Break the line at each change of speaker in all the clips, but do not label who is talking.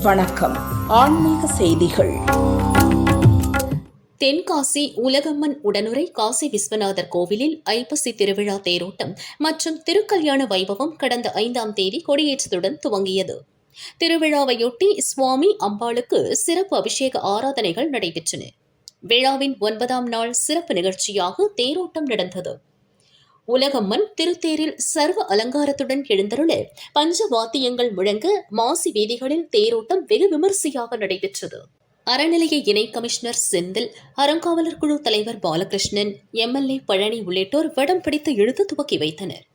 வணக்கம். ஆன்மீக செய்திகள்.
தென்காசி உலகம்மன் உடனுரை காசி விஸ்வநாதர் கோவிலில் ஐப்பசி திருவிழா தேரோட்டம் மற்றும் திருக்கல்யாண வைபவம் கடந்த 5ஆம் தேதி கொடியேற்றத்துடன் துவங்கியது. திருவிழாவையொட்டி சுவாமி அம்பாளுக்கு சிறப்பு அபிஷேக ஆராதனைகள் நடைபெற்றன. விழாவின் 9ஆம் நாள் சிறப்பு நிகழ்ச்சியாக தேரோட்டம் நடந்தது. உலகம்மன் திருத்தேரில் சர்வ அலங்காரத்துடன் எழுந்தருள பஞ்சவாத்தியங்கள் முழங்க மாசி வீதிகளில் தேரோட்டம் வெகு விமரிசையாக நடைபெற்றது. அறநிலைய இணை கமிஷனர் செந்தில், அறங்காவலர் குழு தலைவர் பாலகிருஷ்ணன், எம்எல்ஏ பழனி உள்ளிட்டோர் வடம் பிடித்து இழுத்து துவக்கி வைத்தனர்.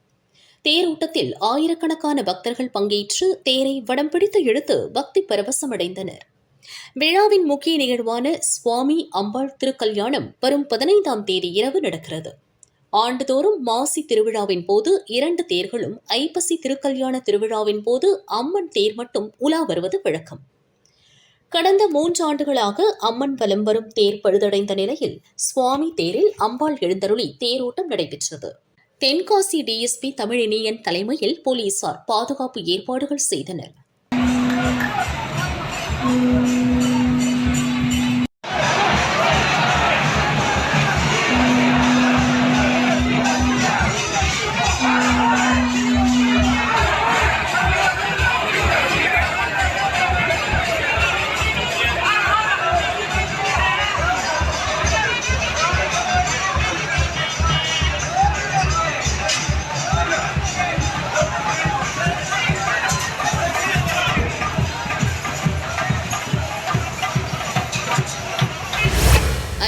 தேரோட்டத்தில் ஆயிரக்கணக்கான பக்தர்கள் பங்கேற்று தேரை வடம் பிடித்து இழுத்து பக்தி பரவசமடைந்தனர். விழாவின் முக்கிய நிகழ்வான சுவாமி அம்பாள் திருக்கல்யாணம் வரும் 15ஆம் தேதி இரவு நடக்கிறது. ஆண்டுதோறும் மாசி திருவிழாவின் போது 2 தேர்களும், ஐப்பசி திருக்கல்யாண திருவிழாவின் போது அம்மன் தேர் மட்டும் உலா வருவது வழக்கம். கடந்த 3 ஆண்டுகளாக அம்மன் வலம் வரும் தேர் பழுதடைந்த நிலையில் சுவாமி தேரில் அம்பாள் எழுந்தருளி தேரோட்டம் நடைபெற்றது. தென்காசி டிஎஸ்பி தமிழினியன் தலைமையில் போலீசார் பாதுகாப்பு ஏற்பாடுகள் செய்தனர்.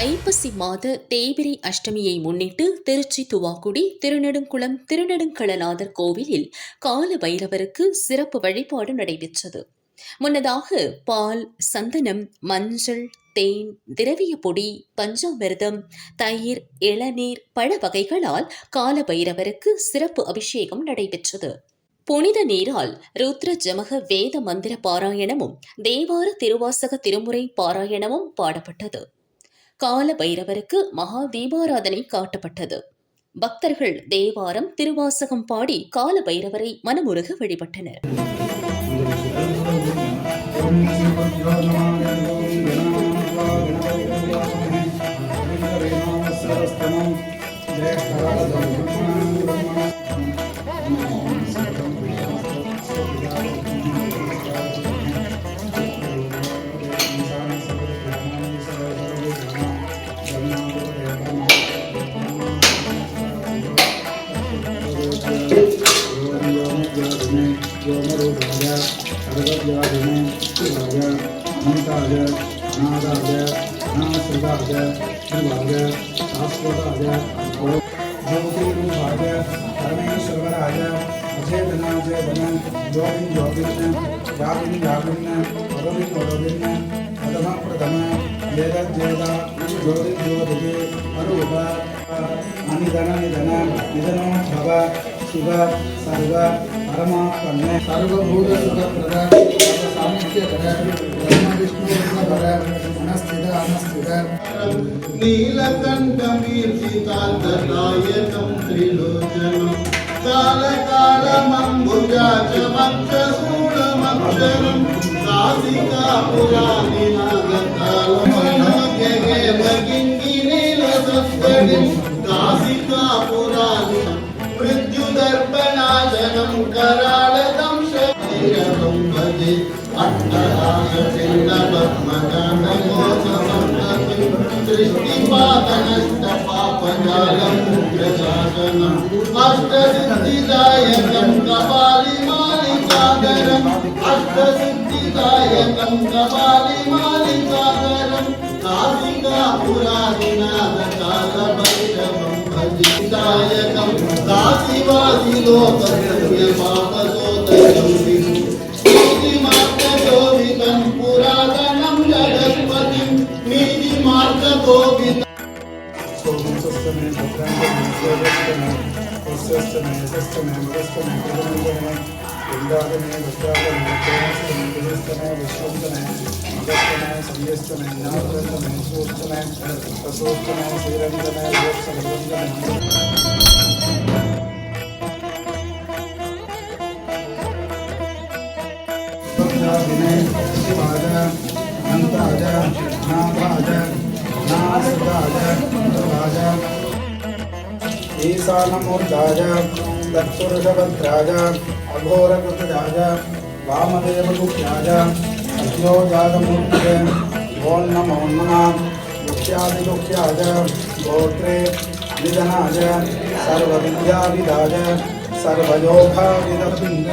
ஐப்பசி மாத தேய்பிரை அஷ்டமியை முன்னிட்டு திருச்சி துவாக்குடி திருநெடுங்குளம் திருநெடுங்களநாதர் கோவிலில் கால பைரவருக்கு சிறப்பு வழிபாடு நடைபெற்றது. முன்னதாக பால், சந்தனம், மஞ்சள், தேன், திரவிய பொடி, பஞ்சாமிர்தம், தயிர், இளநீர், பழ வகைகளால் கால பைரவருக்கு சிறப்பு அபிஷேகம் நடைபெற்றது. புனித நீரால் ருத்ர ஜமக வேத மந்திர பாராயணமும் தேவார திருவாசக திருமுறை பாராயணமும் பாடப்பட்டது. கால பைரவருக்கு மகா தீபாராதனை காட்டப்பட்டது. பக்தர்கள் தேவாரம், திருவாசகம் பாடி கால பைரவரை மனமுருக வழிபட்டனர்.
परमेश्वराय अजयधनाय धन योगिन योगिन यागिन यागिन पदविन पदविन प्रथम प्रथम वेद वेद ज्योति ज्योति अरूप अनिधन निधन निधनो भव शिव सर्व परमात्मने सर्वभूत सुखप्रद सामित्यकर ब्रह्म विष्णु भर अनस्थित अनस्थित नीलकण्ठमीर्षितान्तनायकं त्रिलोचनं कालकालमम्बुजाचमक्षशूलमक्षरं कासिकापुराणिनागतालमनोज्ञगेवकिङ्गिनीलसत्सरिं कासिकापुराणि मृत्युदर्पणाशनं करालदंशं भजे अट्टहासपिण्डपद्मजानकोसमन्नतिं सृष्टिपातनष्टपापजालमुग्रशासनम् अष्टसिद्धिदायकं कपालिमालिकाधरम् अष्टसिद्धिदायकं कपालिमालिकाधरं कासिकापुरादिनाथकालभैरवं भजिदायकं काशीवासिलोकपापसोदकं नीतिमार्गशोभितं पुरातनं जगत्पतिं नीतिमार्गशोभितं
विनय शिवाज अनंताज नाभाज नासुदाज दुर्गाज ईशानमूर्ताज तत्पुरुषभद्राज अघोरकृतजाज वामदेवगुप्याज सत्योजातमूर्तये ओं नमो नमः मुख्यादिमुख्याज गोत्रे निधनाज सर्वविद्याविदाज सर्वयोगाविदर्पिंद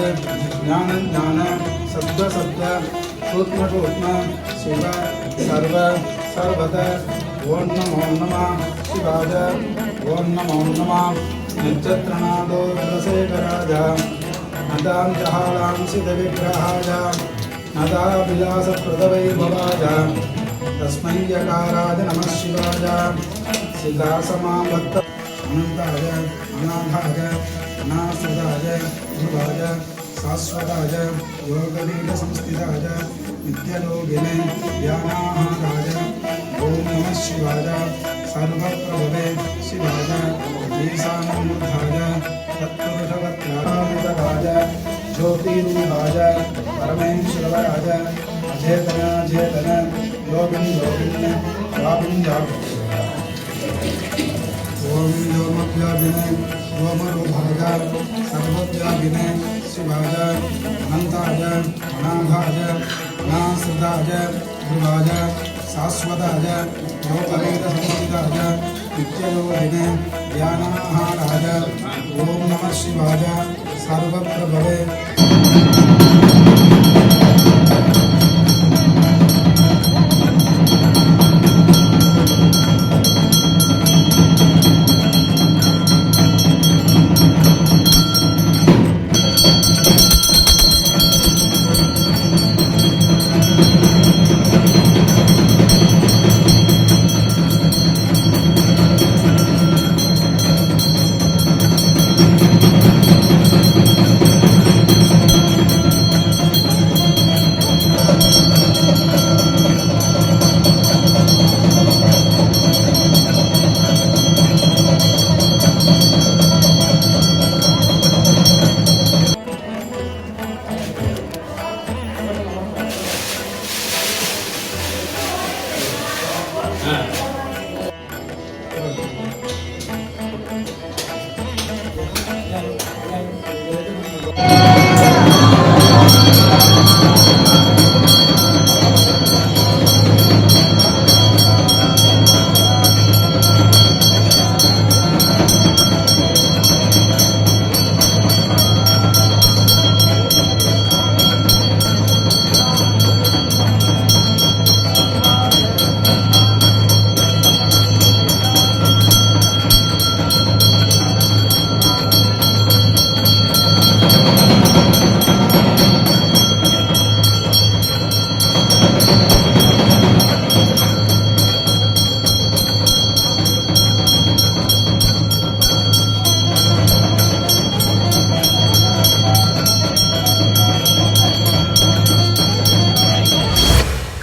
ज्ञान ज्ञान शब्द शब्द सूक्ष्म सूक्ष्म शिव सर्व सर्वत ओं नमो नमः शिवाज ओं नमो नमः नक्षत्रनादो रसेकराज नदान्तहालांसितविग्रहाज नदाभिलासप्रदवैभवाज तस्मै यकाराज नमः शिवाज सिद्धासमाभक्त अनंताज अनाथाज अनासुदाज ध्रुवाज शाश्वताज योगलीलसंस्थिताज नित्ययोगिने ज्ञानाहाराज ओं नमः शिवाज सर्वप्रभवे शिवाज ईशानमूर्धाज तत्पुरुषवक्त्राज ज्योतिरूपाज परमेश्वराज अचेतन योगिन वापिन ओम व्योमव्यापिने व्योमरूपाज सर्वव्यापिने शिवाज अनंताज अनाघाज अनासुदाज ध्रुवाज शाश्वताज योगवेदसंस्थिताज नित्ययोगिने ज्ञानाहाराज ओम नमः शिवाज सर्वप्रभवे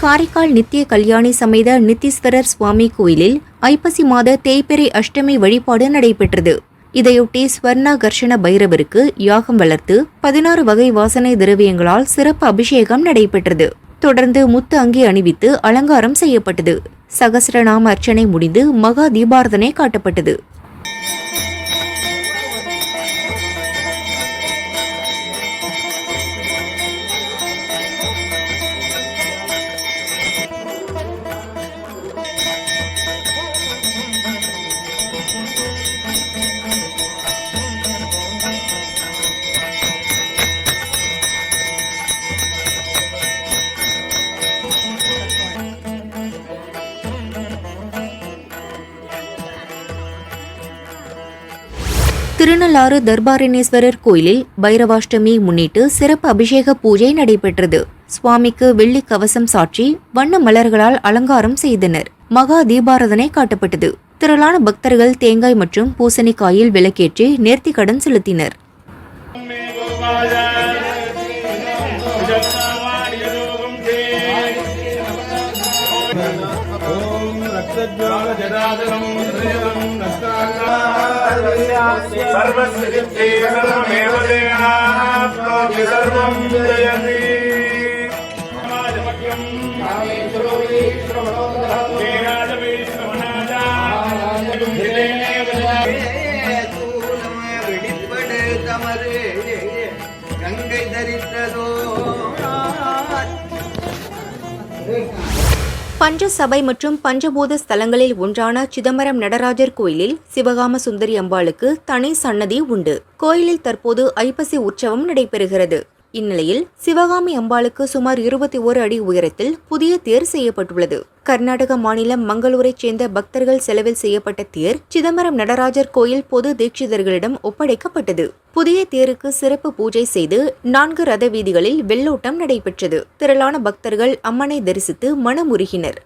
காரைக்கால் நித்திய கல்யாணி சமேத நித்தீஸ்வரர் சுவாமி கோயிலில் ஐப்பசி மாத தேய்பிறை அஷ்டமி வழிபாடு நடைபெற்றது. இதையொட்டி ஸ்வர்ணாகர்ஷண பைரவருக்கு யாகம் வளர்த்து 16 வகை வாசனை திரவியங்களால் சிறப்பு அபிஷேகம் நடைபெற்றது. தொடர்ந்து முத்து அங்கி அணிவித்து அலங்காரம் செய்யப்பட்டது. சகஸ்ரநாம அர்ச்சனை முடிந்து மகா தீபாரதனை காட்டப்பட்டது. திருநள்ளாறு தர்பாரணேஸ்வரர் கோயிலில் பைரவாஷ்டமி முன்னிட்டு சிறப்பு அபிஷேக பூஜை நடைபெற்றது. சுவாமிக்கு வெள்ளி கவசம் சாற்றி வண்ண மலர்களால் அலங்காரம் செய்தனர். மகா தீபாரதனை காட்டப்பட்டது. திரளான பக்தர்கள் தேங்காய் மற்றும் பூசணிக்காயில் விளக்கேற்றி நேர்த்திக்கடன் செலுத்தினர். பஞ்சசபை மற்றும் பஞ்சபூத ஸ்தலங்களில் ஒன்றான சிதம்பரம் நடராஜர் கோயிலில் சிவகாம சுந்தரி அம்பாளுக்கு தனி சன்னதி உண்டு. கோயிலில் தற்போது ஐப்பசி உற்சவம் நடைபெறுகிறது. இந்நிலையில் சிவகாமி அம்பாளுக்கு சுமார் 21 அடி உயரத்தில் புதிய தேர் செய்யப்பட்டுள்ளது. கர்நாடக மாநிலம் மங்களூரைச் சேர்ந்த பக்தர்கள் செலவில் செய்யப்பட்ட தேர் சிதம்பரம் நடராஜர் கோயில் பொது தீட்சிதர்களிடம் ஒப்படைக்கப்பட்டது. புதிய தேருக்கு சிறப்பு பூஜை செய்து 4 ரத வீதிகளில் வெள்ளோட்டம் நடைபெற்றது. திரளான பக்தர்கள் அம்மனை தரிசித்து மனமுருகினர்.